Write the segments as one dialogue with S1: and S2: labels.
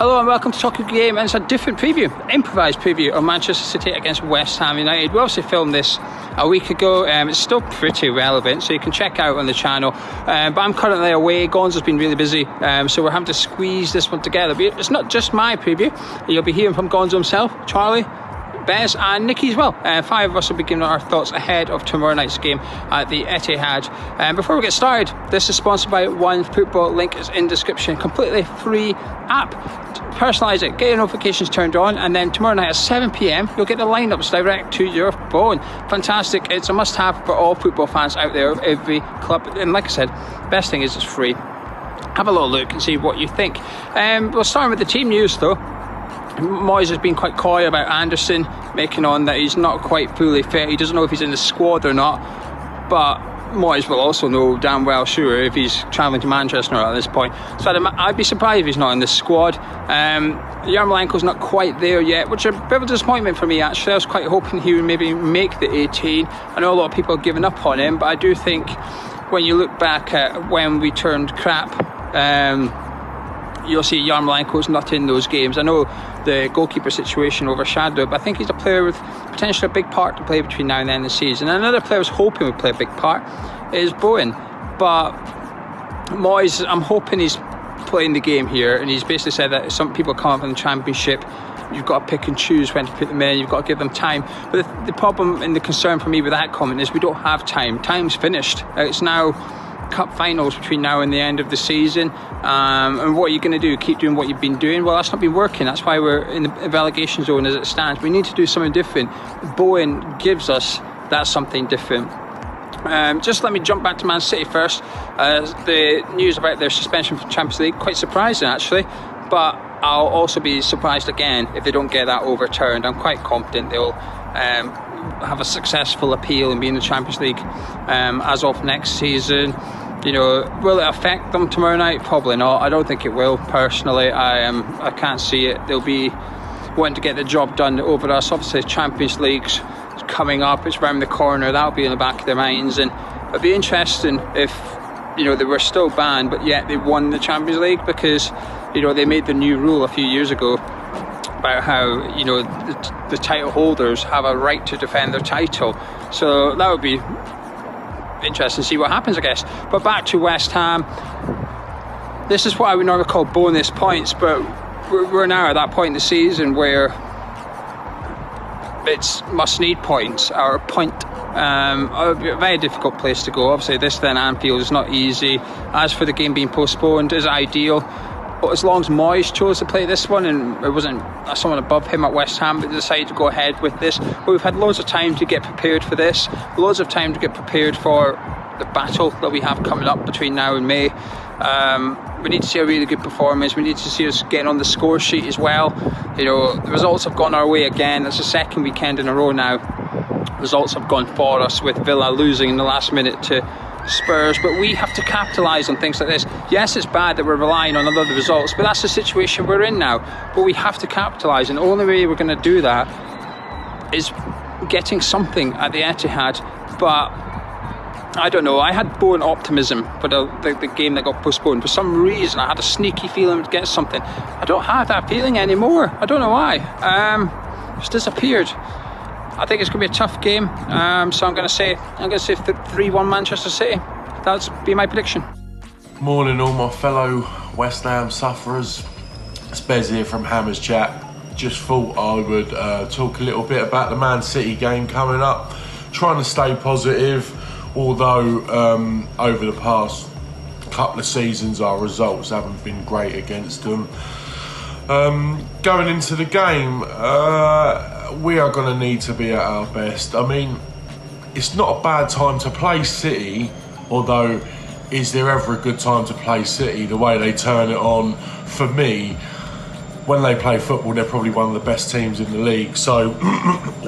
S1: Hello and welcome to Talking Game, and it's a different preview, improvised preview of Manchester City against West Ham United. We obviously filmed this a week ago. It's still pretty relevant, so you can check out on the channel. But I'm currently away. Gonzo's been really busy, so we're having to squeeze this one together. But it's not just my preview. You'll be hearing from Gonzo himself, Charlie, Bez and Nicky as well. Five of us will be giving our thoughts ahead of tomorrow night's game at the Etihad. Before we get started, this is sponsored by One Football. Link is in description. Completely free app. Personalise it, get your notifications turned on, and then tomorrow night at 7 p.m. you'll get the lineups direct to your phone. Fantastic. It's a must-have for all football fans out there of every club. And like I said, best thing is it's free. Have a little look and see what you think. We'll start with the team news though. Moyes has been quite coy about Anderson, making on that he's not quite fully fit. He doesn't know if he's in the squad or not, but Moyes will also know damn well sure if he's travelling to Manchester at this point. So I'd be surprised if he's not in the squad. Yarmolenko's not quite there yet, which is a bit of a disappointment for me actually. I was quite hoping he would maybe make the 18. I know a lot of people have given up on him, but I do think when you look back at when we turned crap, you'll see Yarmolenko's not in those games. I know the goalkeeper situation overshadowed, but I think he's a player with potentially a big part to play between now and the end of the season. And another player I was hoping would play a big part is Bowen. But Moyes, I'm hoping he's playing the game here, and he's basically said that some people come up in the Championship, you've got to pick and choose when to put them in, you've got to give them time. But the problem and the concern for me with that comment is we don't have time. Time's finished. It's now cup finals between now and the end of the season, and what are you going to do? Keep doing what you've been doing? Well, that's not been working. That's why we're in the relegation zone as it stands. We need to do something different. Bowen gives us that something different. Just let me jump back to Man City first. The news about their suspension from Champions League, quite surprising actually, but I'll also be surprised again if they don't get that overturned. I'm quite confident they'll have a successful appeal and be in the Champions League as of next season. You know, will it affect them tomorrow night? Probably not. I don't think it will personally. I can't see it. They'll be wanting to get the job done over us. Obviously Champions League's coming up, it's round the corner. That'll be in the back of their minds, and it'd be interesting if, you know, they were still banned but yet they won the Champions League, because, you know, they made the new rule a few years ago about how, you know, the title holders have a right to defend their title. So that would be interesting to see what happens, I guess. But back to West Ham, this is what I would normally call bonus points, but we're now at that point in the season where it's must-need points, or a point. A very difficult place to go. Obviously this then Anfield is not easy. As for the game being postponed, is ideal. But as long as Moyes chose to play this one, and it wasn't someone above him at West Ham, but they decided to go ahead with this. But we've had loads of time to get prepared for this, loads of time to get prepared for the battle that we have coming up between now and May. We need to see a really good performance. We need to see us getting on the score sheet as well. You know, the results have gone our way again. It's the second weekend in a row now. Results have gone for us, with Villa losing in the last minute to Spurs, but we have to capitalise on things like this. Yes, it's bad that we're relying on other results, but that's the situation we're in now. But we have to capitalise, and the only way we're going to do that is getting something at the Etihad. But I don't know, I had Bowen optimism for the game that got postponed. For some reason I had a sneaky feeling to get something. I don't have that feeling anymore. I don't know why. It's disappeared. I think it's going to be a tough game, so I'm going to say 3-1 Manchester City. That's be my prediction.
S2: Morning all my fellow West Ham sufferers. It's Bez here from Hammers Chat. Just thought I would talk a little bit about the Man City game coming up. Trying to stay positive, although over the past couple of seasons our results haven't been great against them. Going into the game, we are going to need to be at our best. I mean, it's not a bad time to play City, although is there ever a good time to play City? The way they turn it on, for me, when they play football, they're probably one of the best teams in the league. So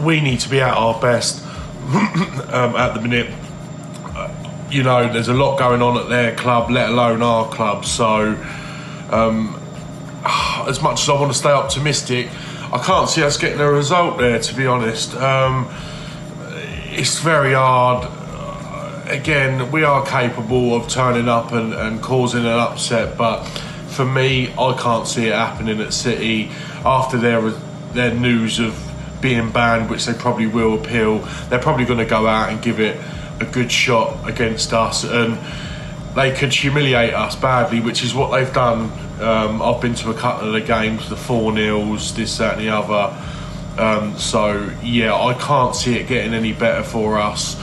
S2: we need to be at our best at the minute. You know, there's a lot going on at their club, let alone our club. So as much as I want to stay optimistic, I can't see us getting a result there, to be honest. It's very hard. Again, we are capable of turning up and causing an upset, but for me, I can't see it happening at City after their news of being banned, which they probably will appeal. They're probably going to go out and give it a good shot against us, and they could humiliate us badly, which is what they've done. I've been to a couple of the games, the 4-0s, this, that and the other. So yeah, I can't see it getting any better for us,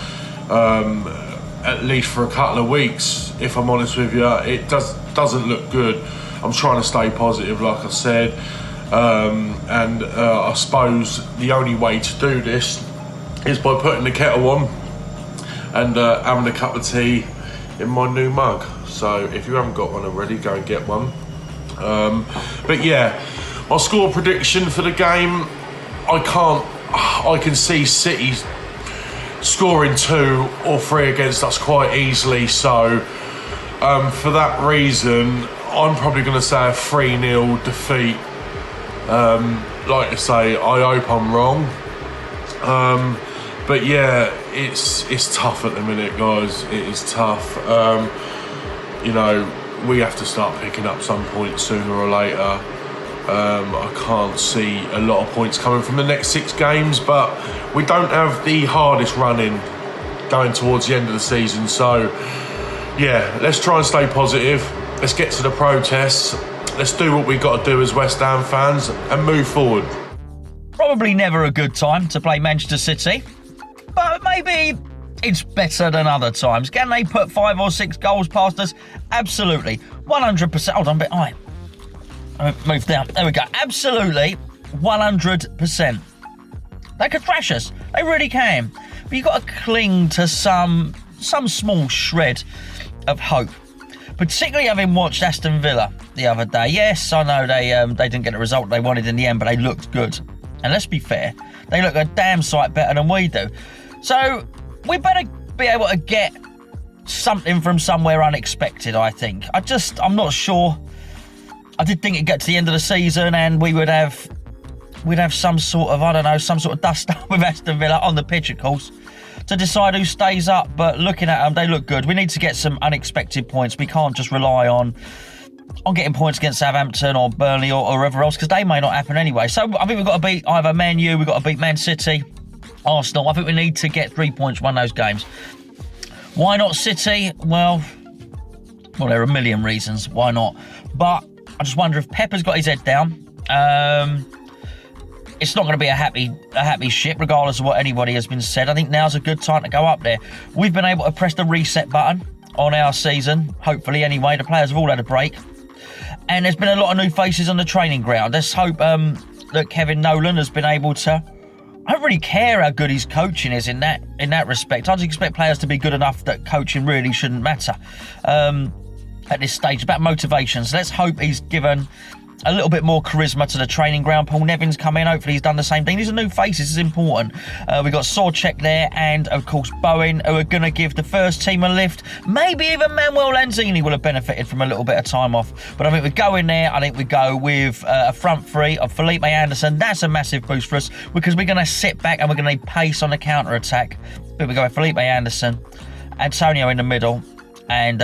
S2: at least for a couple of weeks, if I'm honest with you. It doesn't look good. I'm trying to stay positive, like I said, and I suppose the only way to do this is by putting the kettle on and having a cup of tea in my new mug. So if you haven't got one already, go and get one. But yeah, my score prediction for the game, I can see City scoring 2 or 3 against us quite easily. So for that reason, I'm probably going to say a 3-0 defeat. Like I say, I hope I'm wrong. But yeah, it's tough at the minute, guys. It is tough. You know, we have to start picking up some points sooner or later. I can't see a lot of points coming from the next 6 games, but we don't have the hardest running going towards the end of the season. So yeah, let's try and stay positive. Let's get to the protests. Let's do what we've got to do as West Ham fans and move forward.
S3: Probably never a good time to play Manchester City, but maybe it's better than other times. Can they put 5 or 6 goals past us? Absolutely. 100%. Hold on a bit. All right. Move down. There we go. Absolutely. 100%. They could thrash us. They really can. But you've got to cling to some small shred of hope. Particularly having watched Aston Villa the other day. Yes, I know they didn't get the result they wanted in the end, but they looked good. And let's be fair, they look a damn sight better than we do. So we better be able to get something from somewhere unexpected, I think. I'm not sure. I did think it'd get to the end of the season and we'd have some sort of dust up with Aston Villa on the pitch, of course, to decide who stays up. But looking at them, they look good. We need to get some unexpected points. We can't just rely on getting points against Southampton or Burnley or wherever else, because they may not happen anyway. So I think we've got to beat either Man U, we've got to beat Man City, Arsenal. I think we need to get 3 points, win those games. Why not City? Well, there are a million reasons why not. But I just wonder if Pepper's got his head down. It's not going to be a happy ship, regardless of what anybody has been said. I think now's a good time to go up there. We've been able to press the reset button on our season, hopefully anyway. The players have all had a break. And there's been a lot of new faces on the training ground. Let's hope that Kevin Nolan has been able to... I don't really care how good his coaching is in that respect. I just expect players to be good enough that coaching really shouldn't matter at this stage. It's about motivation. So let's hope he's given a little bit more charisma to the training ground. Paul Nevin's come in. Hopefully he's done the same thing. These are new faces. This is important. We've got Sorchek there and, of course, Bowen, who are going to give the first team a lift. Maybe even Manuel Lanzini will have benefited from a little bit of time off. But I think we go in there. I think we go with a front three of Felipe Anderson. That's a massive boost for us because we're going to sit back and we're going to need pace on the counter-attack. But we go with Felipe Anderson, Antonio in the middle, and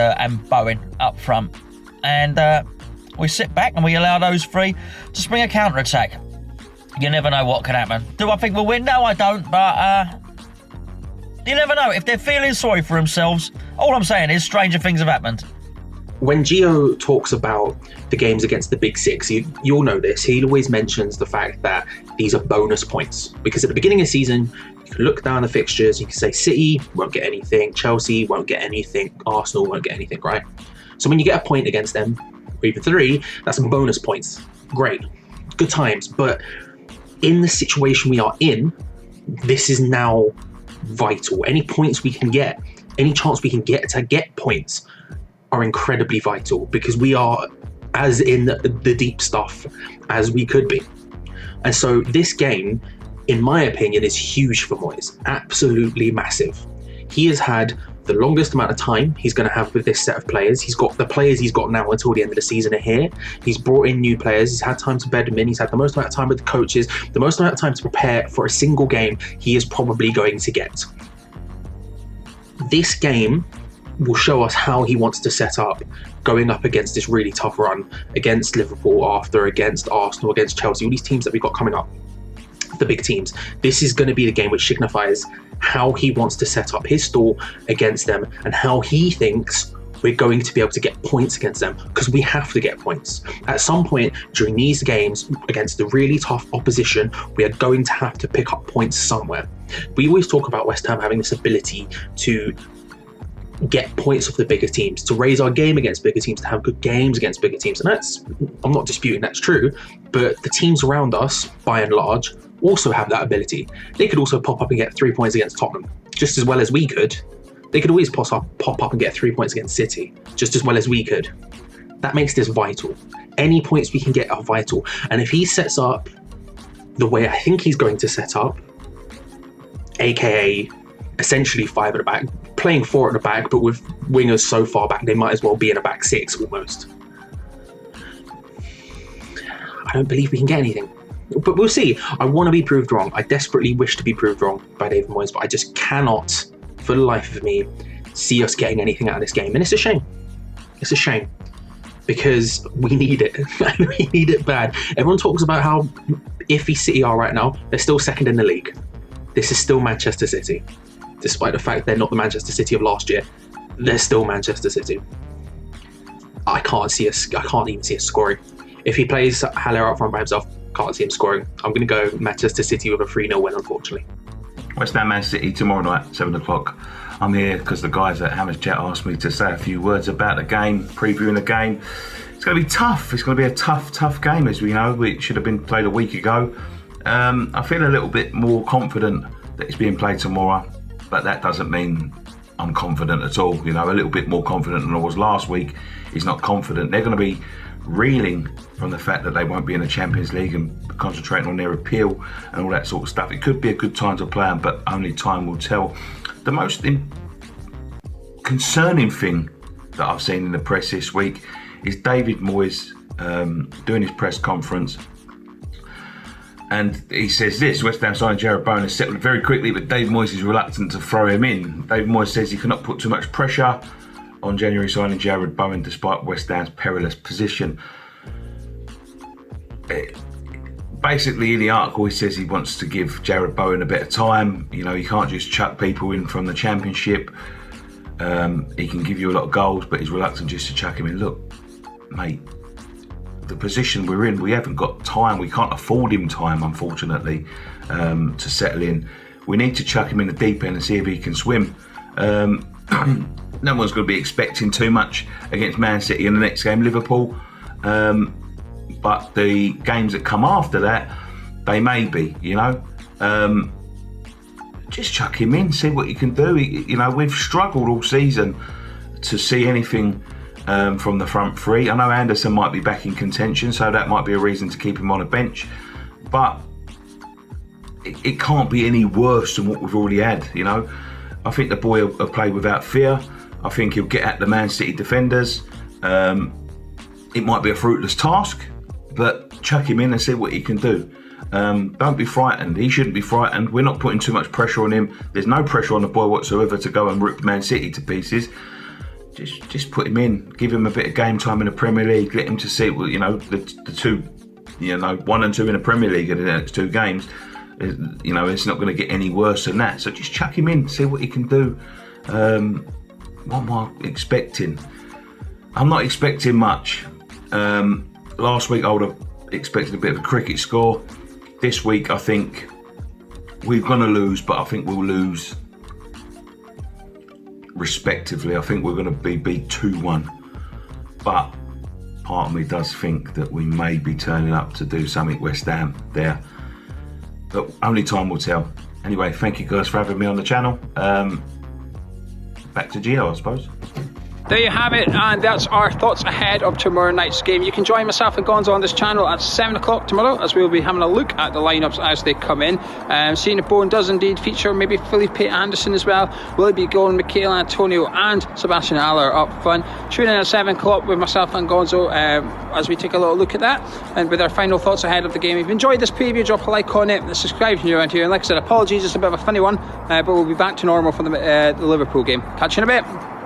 S3: Bowen up front. And... we sit back and we allow those 3 to spring a counter-attack. You never know what can happen. Do I think we'll win? No, I don't. But you never know. If they're feeling sorry for themselves, all I'm saying is stranger things have happened.
S4: When Gio talks about the games against the Big Six, you'll know this. He always mentions the fact that these are bonus points. Because at the beginning of the season, you can look down the fixtures, you can say City won't get anything, Chelsea won't get anything, Arsenal won't get anything, right? So when you get a point against them, or even 3, that's some bonus points. Great. Good times. But in the situation we are in, this is now vital. Any points we can get, any chance we can get to get points are incredibly vital because we are as in the deep stuff as we could be. And so this game, in my opinion, is huge for Moyes. Absolutely massive. He has had the longest amount of time he's going to have with this set of players. He's got the players he's got now until the end of the season are here. He's brought in new players. He's had time to bed them in. He's had the most amount of time with the coaches, the most amount of time to prepare for a single game he is probably going to get. This game will show us how he wants to set up going up against this really tough run against Liverpool, against Arsenal, against Chelsea, all these teams that we've got coming up, the big teams. This is going to be the game which signifies how he wants to set up his stall against them and how he thinks we're going to be able to get points against them, because we have to get points. At some point during these games against the really tough opposition, we are going to have to pick up points somewhere. We always talk about West Ham having this ability to get points off the bigger teams, to raise our game against bigger teams, to have good games against bigger teams. And I'm not disputing that's true, but the teams around us, by and large, also have that ability. They could also pop up and get 3 points against Tottenham, just as well as we could. They could always pop up and get 3 points against City, just as well as we could. That makes this vital. Any points we can get are vital. And if he sets up the way I think he's going to set up, aka essentially 5 at the back, playing 4 at the back, but with wingers so far back, they might as well be in a back 6 almost. I don't believe we can get anything. But we'll see. I want to be proved wrong. I desperately wish to be proved wrong by David Moyes, but I just cannot, for the life of me, see us getting anything out of this game. And it's a shame. It's a shame. Because we need it. We need it bad. Everyone talks about how iffy City are right now. They're still second in the league. This is still Manchester City. Despite the fact they're not the Manchester City of last year, they're still Manchester City. I can't even see us scoring. If he plays Haller up front by himself, can't see him scoring. I'm going to go Manchester City with a 3-0 win, unfortunately.
S5: West Ham Man City tomorrow night, 7 o'clock. I'm here because the guys at Hammers Chat asked me to say a few words about the game, previewing the game. It's going to be tough. It's going to be a tough game, as we know. It should have been played a week ago. I feel a little bit more confident that it's being played tomorrow, but that doesn't mean I'm confident at all. You know, a little bit more confident than I was last week is not confident. They're going to be reeling from the fact that they won't be in the Champions League and concentrating on their appeal and all that sort of stuff. It could be a good time to play them, but only time will tell. The most concerning thing that I've seen in the press this week is David Moyes doing his press conference, and he says this: West Ham signing Jarrod Bowen has settled very quickly, but David Moyes is reluctant to throw him in. David Moyes says he cannot put too much pressure on January signing Jarrod Bowen despite West Ham's perilous position. Basically, in the article, he says he wants to give Jarrod Bowen a bit of time. You know, you can't just chuck people in from the Championship. He can give you a lot of goals, but he's reluctant just to chuck him in. Look, mate, the position we're in, we haven't got time. We can't afford him time, unfortunately, to settle in. We need to chuck him in the deep end and see if he can swim. No one's going to be expecting too much against Man City in the next game, Liverpool. But the games that come after that, they may be, you know. Just chuck him in, see what you can do. You know, we've struggled all season to see anything from the front three. I know Anderson might be back in contention, so that might be a reason to keep him on a bench. But it can't be any worse than what we've already had, you know. I think the boy will play without fear. I think he'll get at the Man City defenders. It might be a fruitless task, but chuck him in and see what he can do. Don't be frightened. He shouldn't be frightened. We're not putting too much pressure on him. There's no pressure on the boy whatsoever to go and rip Man City to pieces. Just put him in. Give him a bit of game time in the Premier League. Let him to see, you know, the two, you know, 1 and 2 in the Premier League in the next 2 games. You know, it's not going to get any worse than that. So just chuck him in, see what he can do. What am I expecting? I'm not expecting much. Last week I would have expected a bit of a cricket score. This week I think we're going to lose, but I think we'll lose respectively. I think we're going to be beat 2-1. But part of me does think that we may be turning up to do something West Ham there. But only time will tell. Anyway, thank you guys for having me on the channel. Back to Gio, I suppose.
S1: There you have it, and that's our thoughts ahead of tomorrow night's game. You can join myself and Gonzo on this channel at 7 o'clock tomorrow, as we'll be having a look at the lineups as they come in. Seeing if Bowen does indeed feature maybe Felipe Anderson as well. Will it be going Michael Antonio and Sebastian Haller up front? Tune in at 7 o'clock with myself and Gonzo as we take a little look at that, and with our final thoughts ahead of the game. If you enjoyed this preview, drop a like on it and subscribe if you're around here. And like I said, apologies, it's a bit of a funny one, but we'll be back to normal for the Liverpool game. Catch you in a bit.